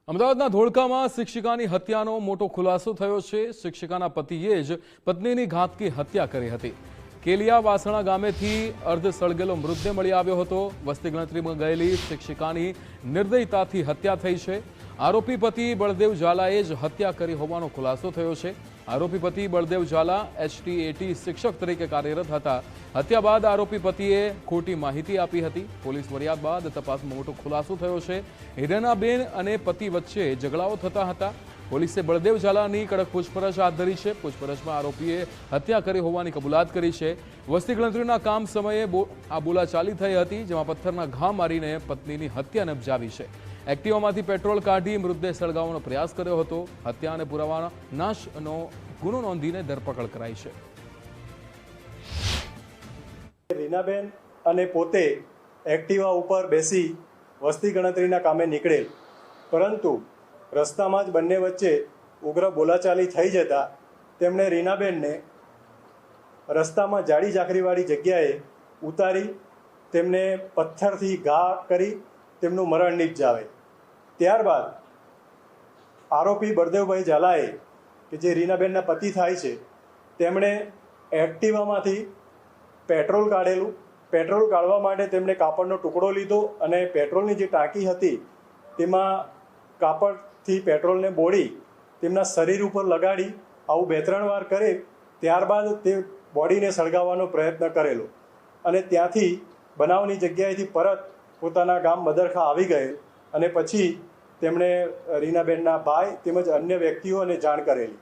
અમદાવાદના ધોળકામાં શિક્ષિકાની હત્યાનો મોટો ખુલાસો થયો છે। શિક્ષિકાના પતિએ જ પત્નીની ઘાતકી હત્યા કરી હતી। કેલિયા વાસણા ગામેથી અર્ધ સળગેલો મૃતદેહ મળી આવ્યો હતો। વસ્તી ગણતરીમાં ગયેલી શિક્ષિકાની નિર્દયતાથી હત્યા થઈ છે। આરોપી પતિ બળદેવ ઝાલાએ જ હત્યા કરી હોવાનો ખુલાસો થયો છે। આરોપી પતિ બળદેવ ઝાલા HTAT શિક્ષક તરીકે કાર્યરત હતા। હત્યા બાદ આરોપી પતિએ ખોટી માહિતી આપી હતી। પોલીસ ફરિયાદ બાદ તપાસમાં મોટો ખુલાસો થયો છે। હિરેનાબેન અને પતિ વચ્ચે ઝઘડાઓ થતા હતા। પોલીસે બળદેવ ઝાલાની કડક પૂછપરછ હાથ ધરી છે। પૂછપરછમાં આરોપીએ હત્યા કરી હોવાની કબૂલાત કરી છે। વસ્તી ગણતરીના કામ સમયે આ બોલાચાલી થઈ હતી, જેમાં પથ્થરના ઘા મારીને પત્નીની હત્યા નિપજાવી છે। એક્ટિવામાંથી પેટ્રોલ કાઢી મૃતદેહ સળગાવવાનો પ્રયાસ કર્યો હતો। હત્યા અને પુરાવા નાશનો ગુનો નોંધીને ધરપકડ કરાઈ છે। રીનાબેન અને પોતે એક્ટિવા ઉપર બેસી વસ્તી ગણતરીના કામે નીકળેલ, પરંતુ રસ્તામાં જ બંને વચ્ચે ઉગ્ર બોલાચાલી થઈ જતા તેમણે રીનાબેનને રસ્તામાં જાડી ઝાંખરીવાળી જગ્યાએ ઉતારી તેમને પથ્થરથી ઘા કરી તેમનું મરણ નિપજાવે। ત્યારબાદ આરોપી બળદેવભાઈ ઝાલાએ, કે જે રીનાબેનના પતિ થાય છે, તેમણે એક્ટિવામાંથી પેટ્રોલ કાઢેલું। પેટ્રોલ કાઢવા માટે તેમણે કાપડનો ટુકડો લીધો અને પેટ્રોલની જે ટાંકી હતી તેમાં કાપડથી પેટ્રોલને બોળી તેમના શરીર ઉપર લગાડી આવું 2-3 વાર કરે। ત્યારબાદ તે બોડીને સળગાવવાનો પ્રયત્ન કરેલો અને ત્યાંથી બનાવની જગ્યાએથી પરત પોતાના ગામ મદરખા આવી ગયેલ અને પછી તેમણે રીનાબેનના ભાઈ તેમજ અન્ય વ્યક્તિઓને જાણ કરેલી।